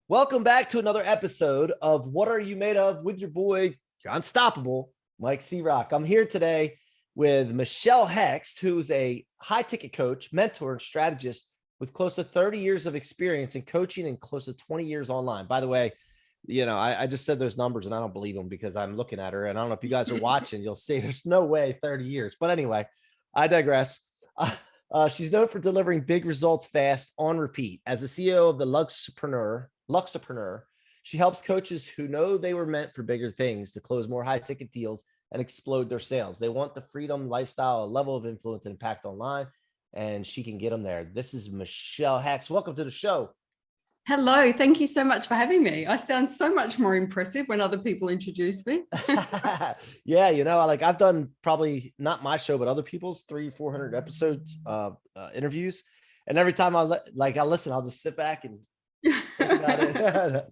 Welcome back to another episode of What Are You Made Of with your boy, your unstoppable Mike C-Roc. I'm here today with Michelle Hext, who's a high ticket coach, mentor, and strategist with close to 30 years of experience in coaching and close to 20 years online. By the way, I just said those numbers and I don't believe them because I'm looking at her and I don't know if you guys are watching, you'll see there's no way 30 years. But anyway, I digress. She's known for delivering big results fast on repeat. As the CEO of the Luxapreneur, she helps coaches who know they were meant for bigger things to close more high ticket deals and explode their sales. They want the freedom, lifestyle, a level of influence and impact online, and she can get them there. This is Michelle Hext. Welcome to the show. Hello. Thank you so much for having me. I sound so much more impressive when other people introduce me. Yeah. I've done probably not my show, but other people's 300-400 episodes of interviews. And every time I listen, I'll just sit back and think about it.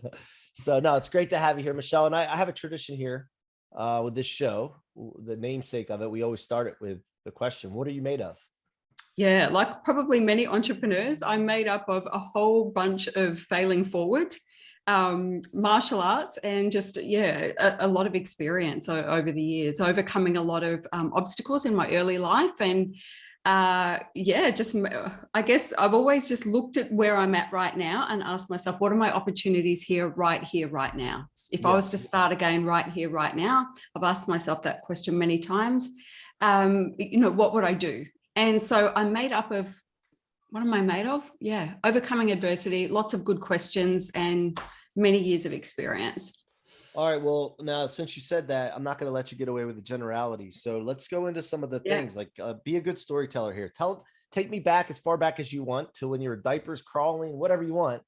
So no, it's great to have you here, Michelle. And I have a tradition here with this show, the namesake of it. We always start it with the question, what are you made of? Yeah, like probably many entrepreneurs, I'm made up of a whole bunch of failing forward, martial arts, and just, a lot of experience over the years, overcoming a lot of obstacles in my early life. And I guess I've always just looked at where I'm at right now and asked myself, what are my opportunities here, right now? If I was to start again right here, right now, I've asked myself that question many times. What would I do? And so I'm made up of, what am I made of? Yeah, overcoming adversity, lots of good questions, and many years of experience. All right. Well, now, since you said that, I'm not going to let you get away with the generalities. So let's go into some of the things, like be a good storyteller here. Take me back as far back as you want to when you were diapers, crawling, whatever you want.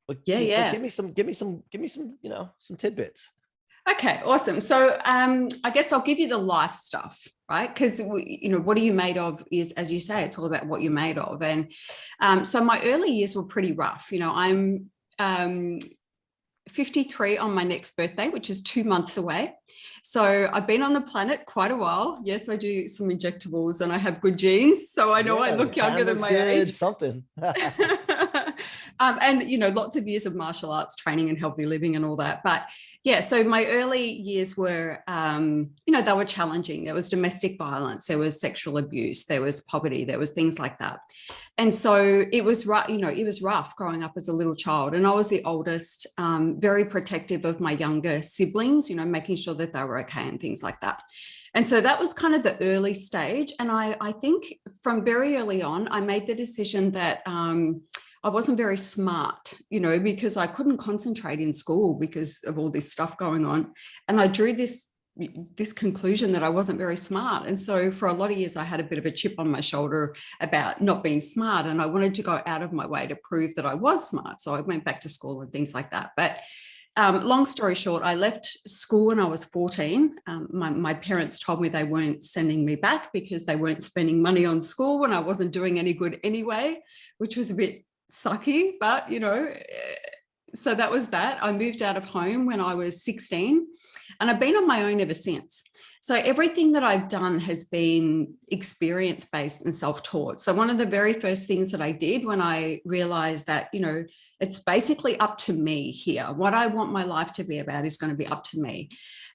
But give me some, some tidbits. Okay, awesome. So I guess I'll give you the life stuff, right? Because, what are you made of is, as you say, it's all about what you're made of. And so my early years were pretty rough. I'm 53 on my next birthday, which is 2 months away. So I've been on the planet quite a while. Yes, I do some injectables and I have good genes. So I know I look younger than my age. Something. And, lots of years of martial arts training and healthy living and all that. But yeah, so my early years were, they were challenging. There was domestic violence, there was sexual abuse, there was poverty, there was things like that. And so it was rough growing up as a little child. And I was the oldest, very protective of my younger siblings, making sure that they were okay and things like that. And so that was kind of the early stage. And I think from very early on, I made the decision that I wasn't very smart, because I couldn't concentrate in school because of all this stuff going on. And I drew this conclusion that I wasn't very smart. And so for a lot of years, I had a bit of a chip on my shoulder about not being smart. And I wanted to go out of my way to prove that I was smart. So I went back to school and things like that. But long story short, I left school when I was 14. My parents told me they weren't sending me back because they weren't spending money on school when I wasn't doing any good anyway, which was a bit sucky, but so that was that. I moved out of home when I was 16 and I've been on my own ever since. So everything that I've done has been experience-based and self-taught. So one of the very first things that I did when I realized that, it's basically up to me here. What I want my life to be about is going to be up to me.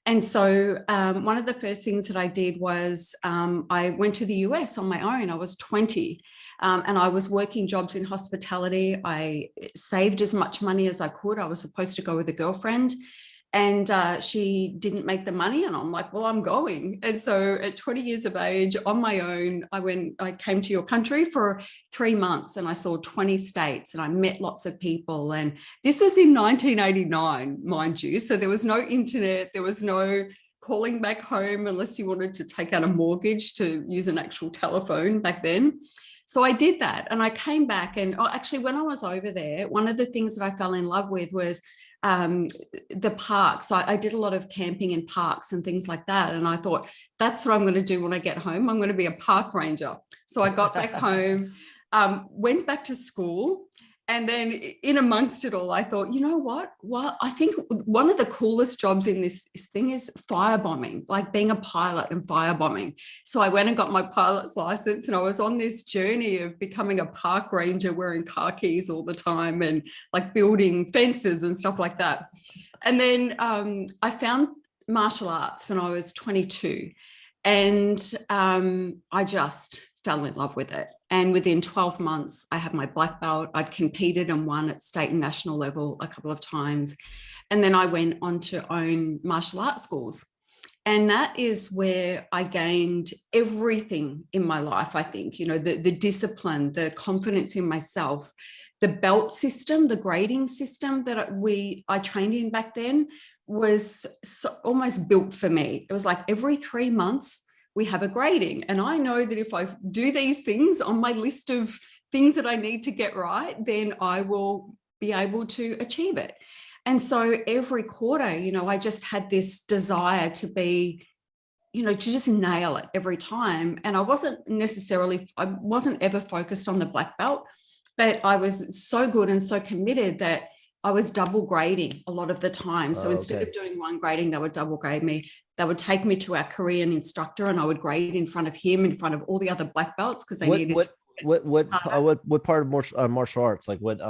And so one of the first things that I did was I went to the US on my own. I was 20. And I was working jobs in hospitality. I saved as much money as I could. I was supposed to go with a girlfriend and she didn't make the money. And I'm like, well, I'm going. And so at 20 years of age on my own, I came to your country for 3 months and I saw 20 states and I met lots of people. And this was in 1989, mind you. So there was no internet. There was no calling back home unless you wanted to take out a mortgage to use an actual telephone back then. So I did that and I came back and actually when I was over there, one of the things that I fell in love with was the parks. I did a lot of camping in parks and things like that. And I thought, that's what I'm going to do when I get home. I'm going to be a park ranger. So I got back home, went back to school And then in amongst it all, I thought, you know what? Well, I think one of the coolest jobs in this thing is firebombing, like being a pilot and firebombing. So I went and got my pilot's license, and I was on this journey of becoming a park ranger, wearing khakis all the time and like building fences and stuff like that. And then I found martial arts when I was 22, and I just fell in love with it. And within 12 months, I had my black belt. I'd competed and won at state and national level a couple of times. And then I went on to own martial arts schools. And that is where I gained everything in my life, I think, you know, the discipline, the confidence in myself, the belt system, the grading system that I trained in back then was almost built for me. It was like every 3 months, we have a grading. And I know that if I do these things on my list of things that I need to get right, then I will be able to achieve it. And so every quarter, you know, I just had this desire to be, you know, to just nail it every time. And I wasn't ever focused on the black belt, but I was so good and so committed that I was double grading a lot of the time. So instead of doing one grading, they would double grade me. They would take me to our Korean instructor, and I would grade in front of him, in front of all the other black belts, because they needed. What part of martial arts? Like what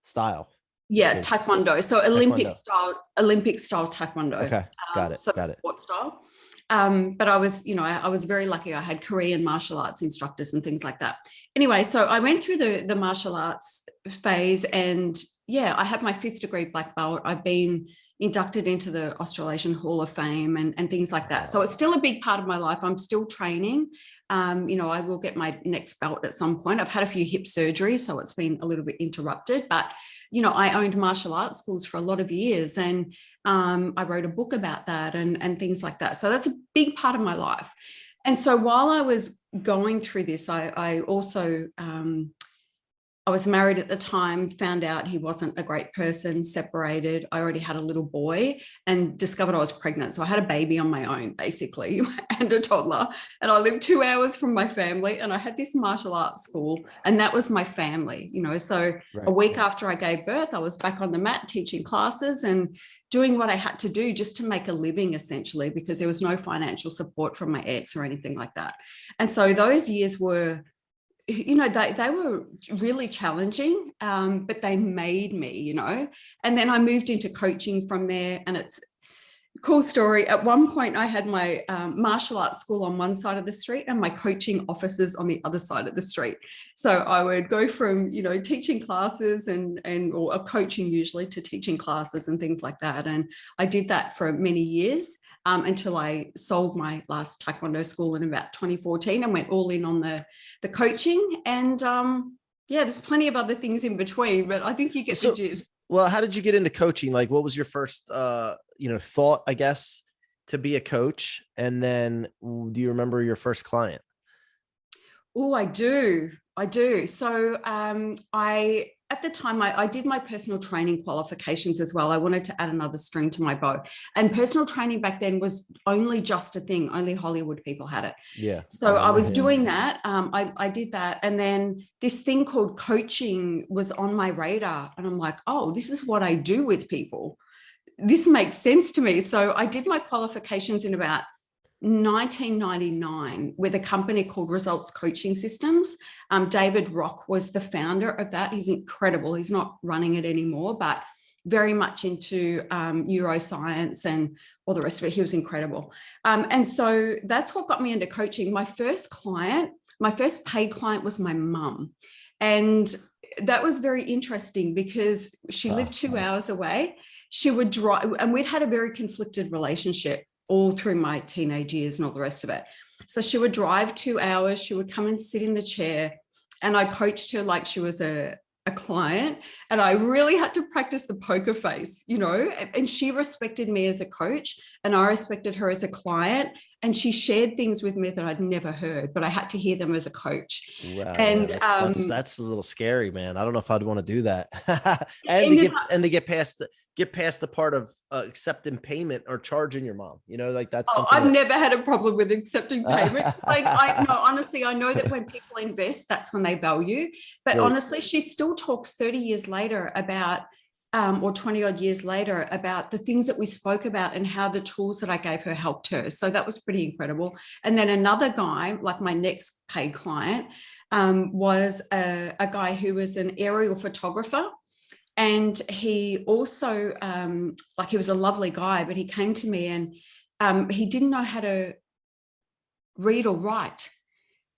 style? Yeah, taekwondo. So Olympic style taekwondo. Okay, got it. So got it. Sport style. But I was, you know, I was very lucky. I had Korean martial arts instructors and things like that. Anyway, so I went through the martial arts phase, and yeah, I have my 5th degree black belt. I've been inducted into the Australasian Hall of Fame and things like that. So it's still a big part of my life. I'm still training. You know, I will get my next belt at some point. I've had a few hip surgeries, so it's been a little bit interrupted, but you know, I owned martial arts schools for a lot of years, and I wrote a book about that and things like that. So that's a big part of my life. And so while I was going through this, I also, I was married at the time, found out he wasn't a great person, separated. I already had a little boy and discovered I was pregnant. So I had a baby on my own, basically, and a toddler. And I lived 2 hours from my family, and I had this martial arts school, and that was my family, you know. So a week after I gave birth, I was back on the mat teaching classes and doing what I had to do just to make a living, essentially, because there was no financial support from my ex or anything like that. And so those years were, you know, they were really challenging, but they made me, you know. And then I moved into coaching from there, and it's a cool story. At one point, I had my martial arts school on one side of the street and my coaching offices on the other side of the street. So I would go from, you know, teaching classes or coaching usually, to teaching classes and things like that. And I did that for many years. Until I sold my last taekwondo school in about 2014 and went all in on the coaching. And yeah, there's plenty of other things in between, but I think you get the gist. Well, how did you get into coaching? Like, what was your first, you know, thought, I guess, to be a coach? And then do you remember your first client? Oh, I do. So at the time, I did my personal training qualifications as well. I wanted to add another string to my bow. And personal training back then was only just a thing. Only Hollywood people had it. Yeah. So I was doing that. I did that. And then this thing called coaching was on my radar. And I'm like, oh, this is what I do with people. This makes sense to me. So I did my qualifications in about 1999 with a company called Results Coaching Systems. David Rock was the founder of that. He's incredible. He's not running it anymore, but very much into neuroscience and all the rest of it. He was incredible. And so that's what got me into coaching. My first paid client was my mum. And that was very interesting because she lived 2 hours away. She would drive, and we'd had a very conflicted relationship all through my teenage years and all the rest of it. So she would drive 2 hours, she would come and sit in the chair, and I coached her like she was a client. And I really had to practice the poker face, you know, and she respected me as a coach and I respected her as a client. And she shared things with me that I'd never heard, but I had to hear them as a coach. Wow, and that's a little scary, man. I don't know if I'd want to do that. And to get past get past the part of accepting payment or charging your mom. You know, like that's Oh, something I've never had a problem with accepting payment. I no, honestly, I know that when people invest, that's when they value. But Right. honestly, she still talks 30 years later about, or 20 odd years later, about the things that we spoke about and how the tools that I gave her helped her. So that was pretty incredible. And then another guy, like my next paid client, was a guy who was an aerial photographer. And he also, like, he was a lovely guy, but he came to me and he didn't know how to read or write.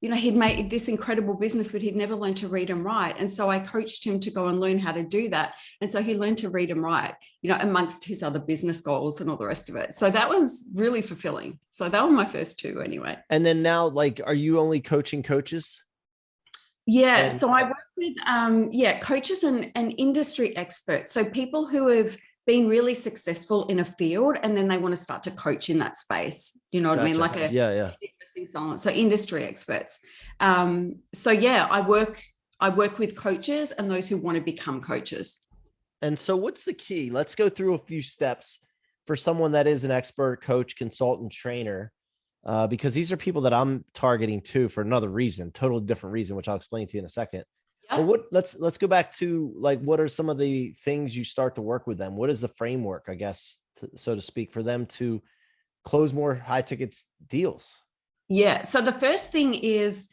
You know, he'd made this incredible business, but he'd never learned to read and write. And so I coached him to go and learn how to do that. And so he learned to read and write, you know, amongst his other business goals and all the rest of it. So that was really fulfilling. So that were my first two anyway. And then now, like, are you only coaching coaches? Yeah, so I work with coaches and industry experts. So people who have been really successful in a field and then they want to start to coach in that space. You know what I mean? Like so industry experts. So yeah, I work with coaches and those who want to become coaches. And so what's the key? Let's go through a few steps for someone that is an expert, coach, consultant, trainer. Because these are people that I'm targeting too for another reason, totally different reason, which I'll explain to you in a second. Yep. But let's go back to, like, what are some of the things you start to work with them? What is the framework, I guess, so to speak, for them to close more high ticket deals? Yeah. So the first thing is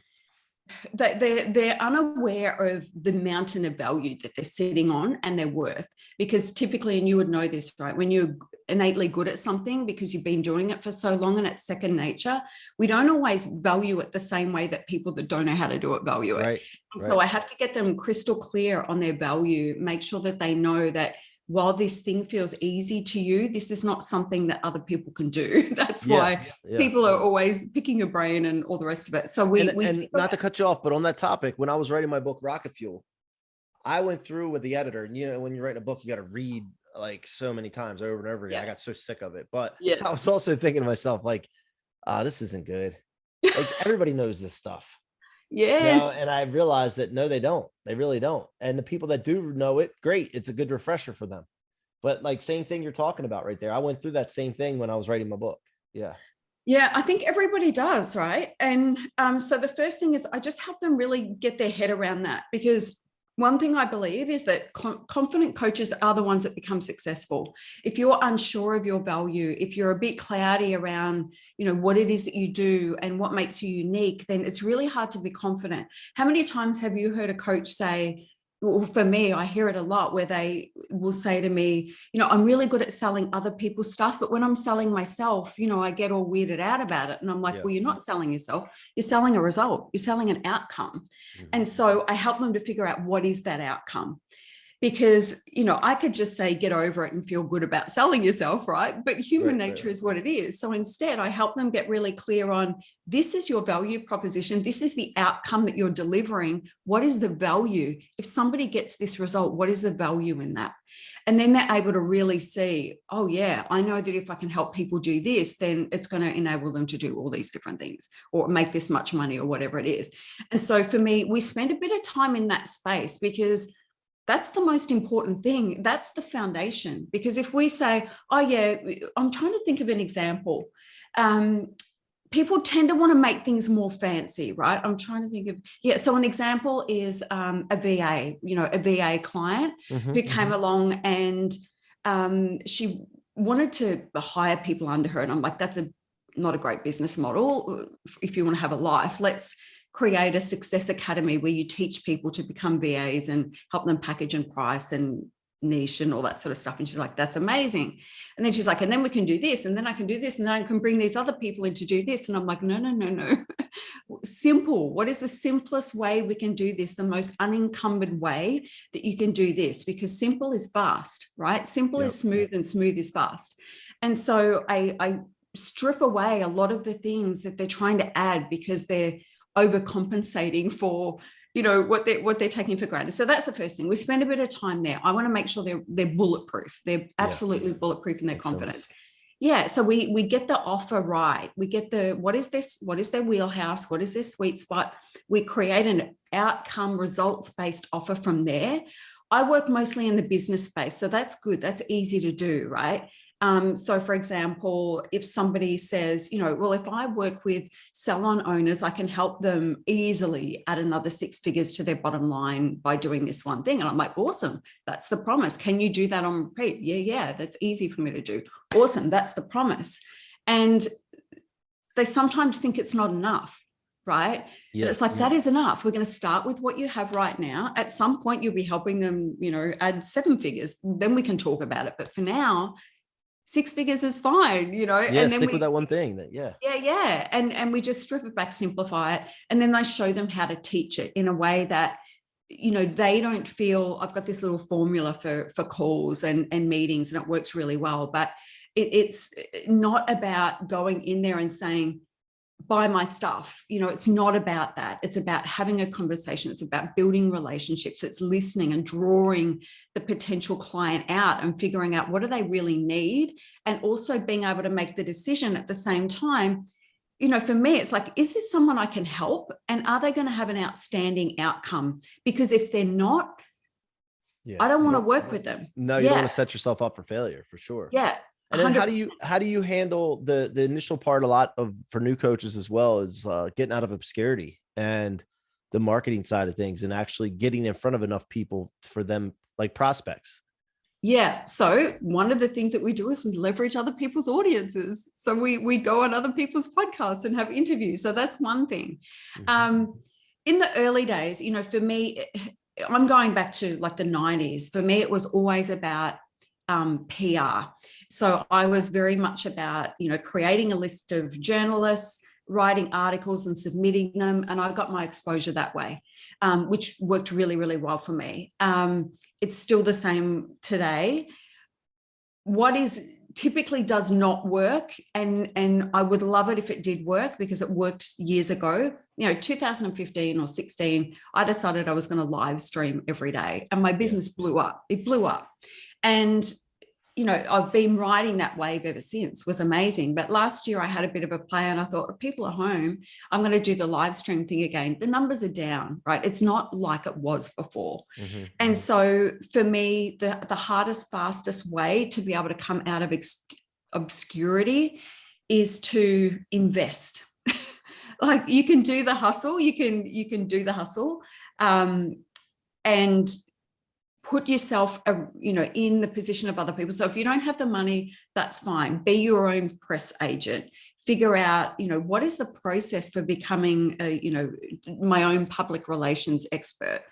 that they're unaware of the mountain of value that they're sitting on and their worth. Because typically, and you would know this, right, when you're innately good at something because you've been doing it for so long and it's second nature, we don't always value it the same way that people that don't know how to do it value it. Right. So I have to get them crystal clear on their value, make sure that they know that while this thing feels easy to you, this is not something that other people can do. That's why people are always picking your brain and all the rest of it. So we not to cut you off, but on that topic, when I was writing my book, Rocket Fuel, I went through with the editor, and you know, when you're writing a book, you got to read like so many times over and over again. I got so sick of it, but I was also thinking to myself, like, this isn't good. Like, everybody knows this stuff. Yes. You know, and I realized that no, they don't. They really don't. And the people that do know it, great. It's a good refresher for them. But like, same thing you're talking about right there. I went through that same thing when I was writing my book. Yeah. Yeah, I think everybody does, right? And so the first thing is I just help them really get their head around that, because one thing I believe is that confident coaches are the ones that become successful. If you're unsure of your value, if you're a bit cloudy around, you know, what it is that you do and what makes you unique, then it's really hard to be confident. How many times have you heard a coach say, well, for me, I hear it a lot, where they will say to me, you know, I'm really good at selling other people's stuff, but when I'm selling myself, you know, I get all weirded out about it. And I'm like, well, you're not selling yourself. You're selling a result. You're selling an outcome. And so I help them to figure out what is that outcome. Because, you know, I could just say, get over it and feel good about selling yourself, right? But human nature is what it is. So instead, I help them get really clear on, this is your value proposition. This is the outcome that you're delivering. What is the value? If somebody gets this result, what is the value in that? And then they're able to really see, oh yeah, I know that if I can help people do this, then it's going to enable them to do all these different things or make this much money or whatever it is. And so for me, we spend a bit of time in that space, because that's the most important thing. That's the foundation. Because if we say, oh yeah, I'm trying to think of an example. People tend to want to make things more fancy, right? I'm trying to think of, so an example is a VA, you know, a VA client who came along and she wanted to hire people under her. And I'm like, that's not a great business model. If you want to have a life, let's create a success academy where you teach people to become VAs and help them package and price and niche and all that sort of stuff. And she's like, that's amazing. And then she's like, and then we can do this, and then I can do this, and then I can bring these other people in to do this. And I'm like, no. Simple. What is the simplest way we can do this? The most unencumbered way that you can do this, because simple is fast, right? Simple is smooth and smooth is fast. And so I strip away a lot of the things that they're trying to add because they're overcompensating for, you know, what they're taking for granted. So that's the first thing. We spend a bit of time there. I want to make sure they're bulletproof. They're absolutely bulletproof in their confidence. Yeah. So we get the offer right. We get what is their wheelhouse? What is their sweet spot? We create an outcome results-based offer from there. I work mostly in the business space, so that's good. That's easy to do, right? So for example, if somebody says, well, if I work with salon owners, I can help them easily add another 6 figures to their bottom line by doing this one thing. And I'm like, awesome. That's the promise. Can you do that on repeat? Yeah. That's easy for me to do. Awesome. That's the promise. And they sometimes think it's not enough, right? Yeah. But it's like, that is enough. We're going to start with what you have right now. At some point, you'll be helping them, add 7 figures. Then we can talk about it. But for now, 6 figures is fine, Yeah, and then stick with that one thing Yeah. And we just strip it back, simplify it. And then I show them how to teach it in a way that, they don't feel. I've got this little formula for calls and meetings, and it works really well. But it's not about going in there and saying, buy my stuff. It's not about that. It's about having a conversation. It's about building relationships. It's listening and drawing the potential client out and figuring out what do they really need, and also being able to make the decision at the same time. For me, it's like, is this someone I can help? And are they going to have an outstanding outcome? Because if they're not, I don't want to work with them. No, you don't want to set yourself up for failure, for sure. Yeah. And then how do you handle the initial part? A lot for new coaches as well is getting out of obscurity and the marketing side of things, and actually getting in front of enough people for them, like prospects. Yeah. So one of the things that we do is we leverage other people's audiences. So we go on other people's podcasts and have interviews. So that's one thing. Mm-hmm. In the early days, for me, I'm going back to like the 90s. For me, it was always about PR. So I was very much about, creating a list of journalists, writing articles and submitting them. And I got my exposure that way, which worked really, really well for me. It's still the same today. What is typically does not work, and I would love it if it did work, because it worked years ago. 2015 or 16, I decided I was going to live stream every day, and my business blew up. It blew up. And I've been riding that wave ever since. It was amazing. But last year I had a bit of a play, and I thought, if people are home, I'm going to do the live stream thing again. The numbers are down, right? It's not like it was before. Mm-hmm. And so for me, the hardest, fastest way to be able to come out of obscurity is to invest. Like, you can do the hustle, you can do the hustle, and put yourself, in the position of other people. So if you don't have the money, that's fine. Be your own press agent. Figure out, what is the process for becoming my own public relations expert.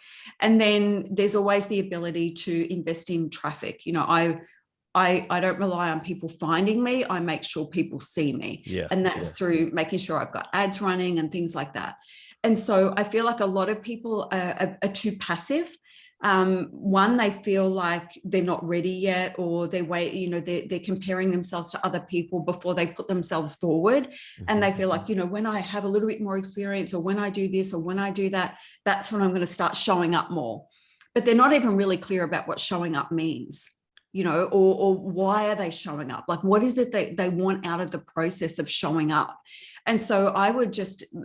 And then there's always the ability to invest in traffic. I don't rely on people finding me. I make sure people see me. Yeah. And that's through making sure I've got ads running and things like that. And so I feel like a lot of people are too passive. One, they feel like they're not ready yet, or they're comparing themselves to other people before they put themselves forward. Mm-hmm. And they feel like, when I have a little bit more experience, or when I do this, or when I do that, that's when I'm going to start showing up more. But they're not even really clear about what showing up means, or why are they showing up? Like, what is it they want out of the process of showing up? And so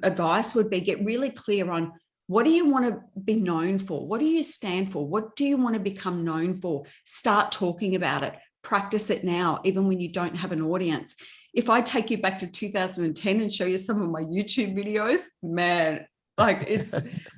advice would be, get really clear on, what do you want to be known for? What do you stand for? What do you want to become known for? Start talking about it. Practice it now, even when you don't have an audience. If I take you back to 2010 and show you some of my YouTube videos, man, like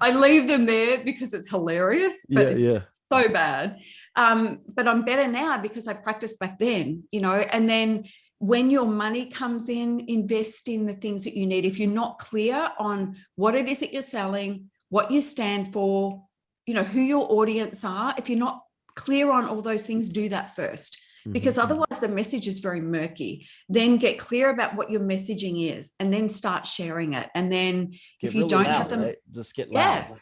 I leave them there because it's hilarious, but it's so bad. But I'm better now because I practiced back then, and then when your money comes in, invest in the things that you need. If you're not clear on what it is that you're selling, what you stand for, who your audience are, if you're not clear on all those things, do that first, because otherwise the message is very murky. Then get clear about what your messaging is, and then start sharing it. And then if you don't have them, right? Just get loud.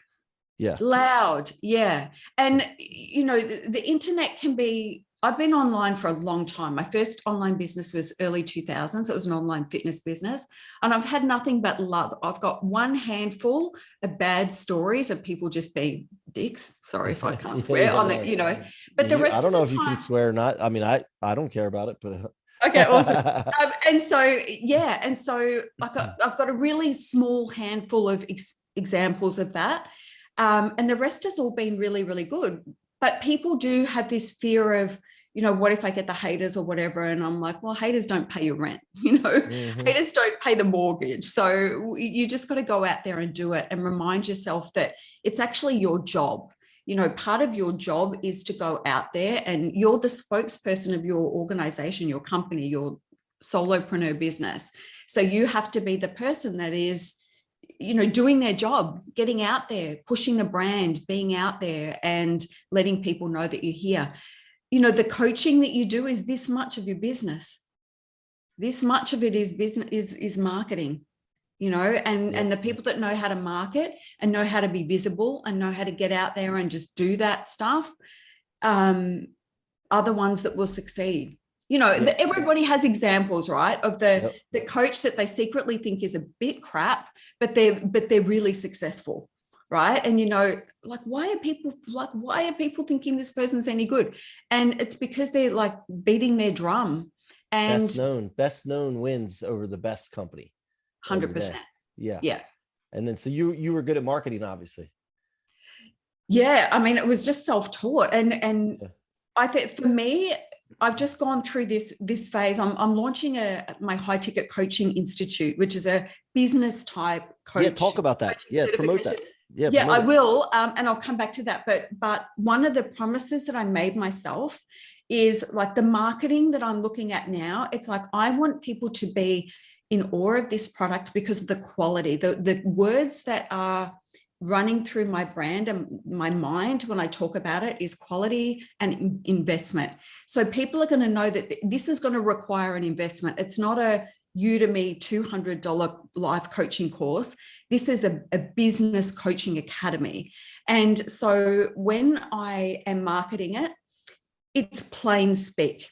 Yeah. Loud. Yeah. And, the internet can be, I've been online for a long time. My first online business was early 2000s. It was an online fitness business, and I've had nothing but love. I've got one handful of bad stories of people just being dicks. Sorry if I can't swear on it, but the rest I don't know if you can swear or not. I mean, I don't care about it, but okay, awesome. And so like I've got a really small handful of examples of that. And the rest has all been really, really good. But people do have this fear of, what if I get the haters or whatever? And I'm like, well, haters don't pay your rent, haters don't pay the mortgage. So you just got to go out there and do it and remind yourself that it's actually your job. Part of your job is to go out there, and you're the spokesperson of your organization, your company, your solopreneur business. So you have to be the person that is, doing their job, getting out there, pushing the brand, being out there and letting people know that you're here. The coaching that you do is this much of your business. This much of it is business, is marketing, and the people that know how to market and know how to be visible and know how to get out there and just do that stuff are the ones that will succeed. Everybody has examples, right, of the coach that they secretly think is a bit crap, but they're really successful. Right. And, why are people thinking this person's any good? And it's because they're like beating their drum. And best known wins over the best company. 100%. Yeah. Yeah. And then, so you were good at marketing, obviously. Yeah. I mean, it was just self-taught. And I think for me, I've just gone through this phase. I'm launching my high ticket coaching institute, which is a business type coach. Yeah. Talk about that. Yeah. Promote that. Yeah, I will. And I'll come back to that. But one of the promises that I made myself is like the marketing that I'm looking at now. It's like, I want people to be in awe of this product because of the quality, the words that are running through my brand and my mind when I talk about it is quality and investment. So people are going to know that this is going to require an investment. It's not a Udemy $200 life coaching course. This is a business coaching academy. And so when I am marketing it, it's plain speak.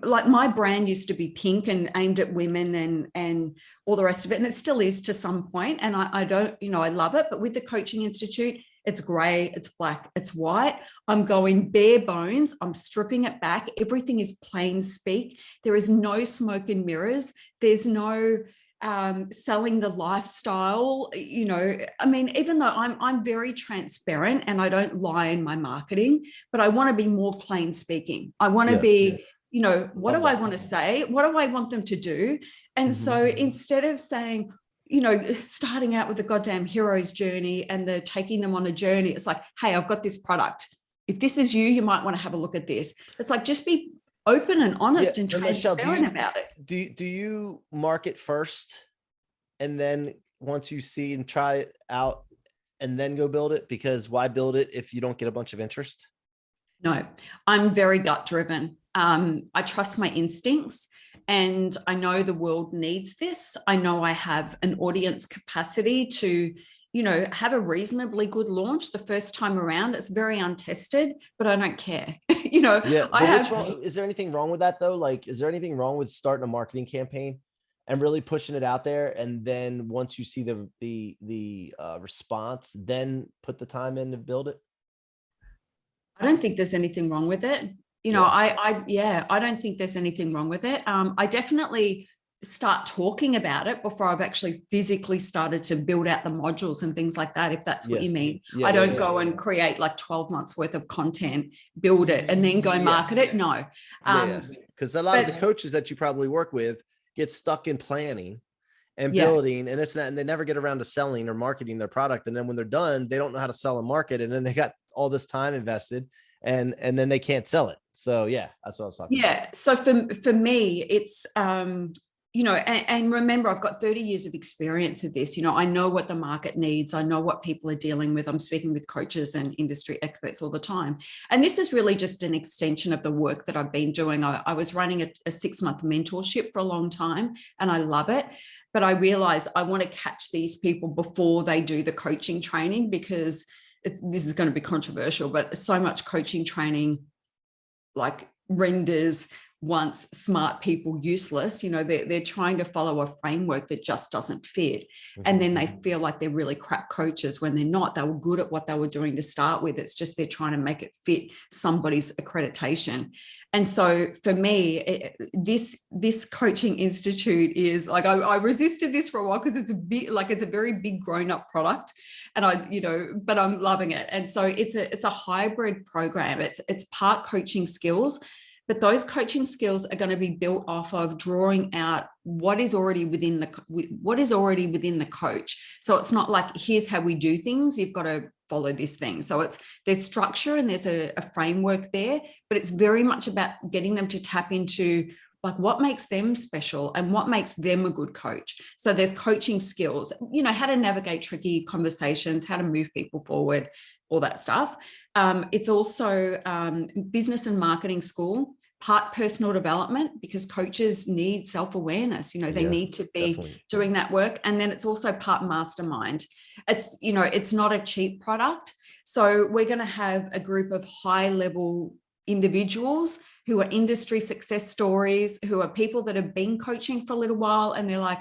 Like my brand used to be pink and aimed at women and all the rest of it. And it still is to some point. And I don't, I love it. But with the Coaching Institute, it's gray, it's black, it's white. I'm going bare bones. I'm stripping it back. Everything is plain speak. There is no smoke and mirrors. There's no selling the lifestyle. I mean, even though I'm very transparent and I don't lie in my marketing, but I want to be more plain speaking. I want to be, what do I want to say? What do I want them to do? And so instead of saying, starting out with the goddamn hero's journey and the taking them on a journey, it's like, hey, I've got this product. If this is you, you might want to have a look at this. It's like, just be open and honest and transparent about it. Do you market first and then once you see and try it out and then go build it? Because why build it if you don't get a bunch of interest? No, I'm very gut driven. I trust my instincts and I know the world needs this. I know I have an audience capacity to, have a reasonably good launch the first time around. It's very untested, but I don't care. Is there anything wrong with that though? Like, is there anything wrong with starting a marketing campaign and really pushing it out there? And then once you see the response, then put the time in to build it? I don't think there's anything wrong with it. I don't think there's anything wrong with it. I definitely start talking about it before I've actually physically started to build out the modules and things like that, if that's what you mean. I don't go and create like 12 months worth of content, build it, and then go market it. No. Because a lot of the coaches that you probably work with get stuck in planning and building and it's not, and they never get around to selling or marketing their product. And then when they're done, they don't know how to sell and market. And then they got all this time invested and then they can't sell it. So yeah, that's what I was talking about. So for me, it's, and remember, I've got 30 years of experience of this. I know what the market needs. I know what people are dealing with. I'm speaking with coaches and industry experts all the time. And this is really just an extension of the work that I've been doing. I was running a 6-month mentorship for a long time and I love it. But I realized I want to catch these people before they do the coaching training, because this is going to be controversial, but so much coaching training like renders once smart people useless. You know, they're trying to follow a framework that just doesn't fit. And then they feel like they're really crap coaches when they're not. They were good at what they were doing to start with. It's just they're trying to make it fit somebody's accreditation. And so for me, this coaching institute is like, I resisted this for a while because it's a very big grown up product, and but I'm loving it. And so it's a hybrid program. It's part coaching skills, but those coaching skills are going to be built off of drawing out what is already within the coach. So it's not like, here's how we do things, you've got to follow this thing. So there's structure and there's a framework there, but it's very much about getting them to tap into like what makes them special and what makes them a good coach. So there's coaching skills, how to navigate tricky conversations, how to move people forward, all that stuff. It's also business and marketing school, part personal development, because coaches need self-awareness. They need to be doing that work. And then it's also part mastermind. It's not a cheap product. So we're going to have a group of high-level individuals who are industry success stories, who are people that have been coaching for a little while, and they're like,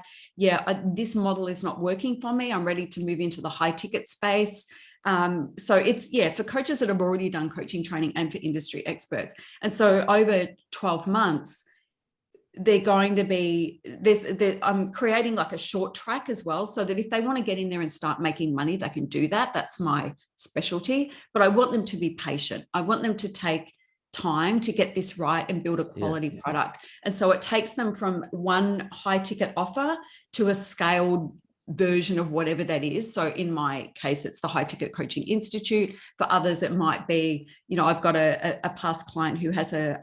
this model is not working for me. I'm ready to move into the high ticket space. So it's, for coaches that have already done coaching training and for industry experts. And so over 12 months, they're going to be, I'm creating like a short track as well, so that if they want to get in there and start making money, they can do that. That's my specialty. But I want them to be patient. I want them to take time to get this right and build a quality product. And so it takes them from one high ticket offer to a scaled version of whatever that is. So in my case, it's the High Ticket Coaching Institute. For others, it might be, I've got a past client who has a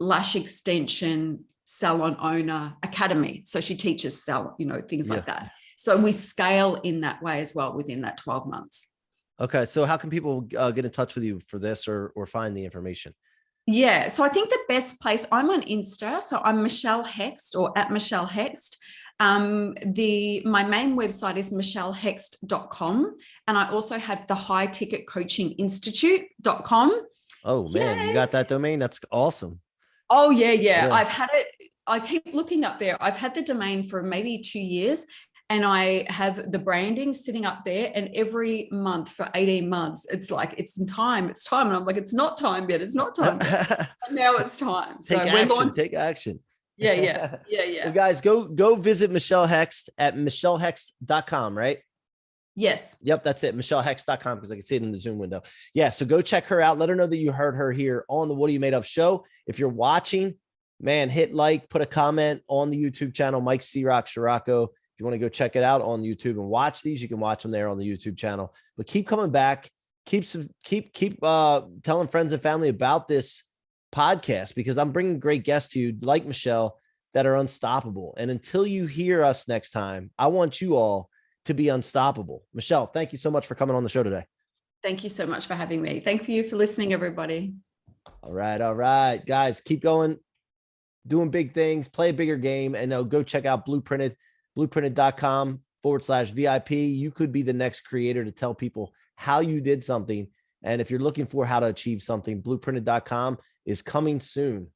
lash extension salon owner academy. So she teaches things like that. So we scale in that way as well within that 12 months. Okay. So how can people get in touch with you for this or find the information? Yeah. So I think the best place, I'm on Insta. So I'm Michelle Hext, or at Michelle Hext. My main website is michellehext.com. And I also have the High Ticket Coaching Institute.com. Oh man, you got that domain? That's awesome. Oh yeah. I've had it. I keep looking up there. I've had the domain for maybe 2 years, and I have the branding sitting up there, and every month for 18 months, it's like, it's time. And I'm like, it's not time yet. It's not time yet. Now it's time. Take action. Yeah. Well, guys, go visit Michelle Hext at michellehext.com, right? Yes. Yep, that's it. michellehext.com, because I can see it in the Zoom window. Yeah, so go check her out. Let her know that you heard her here on the What Are You Made Of show. If you're watching, man, hit like, put a comment on the YouTube channel, Mike C-Roc Ciorrocco. If you want to go check it out on YouTube and watch these, you can watch them there on the YouTube channel. But keep coming back. Keep telling friends and family about this podcast, because I'm bringing great guests to you like Michelle that are unstoppable. And until you hear us next time, I want you all to be unstoppable. Michelle, thank you so much for coming on the show today. Thank you so much for having me. Thank you for listening, everybody. All right, guys, keep going, doing big things, play a bigger game, and go check out blueprinted.com/VIP. You could be the next creator to tell people how you did something. And if you're looking for how to achieve something, blueprinted.com is coming soon.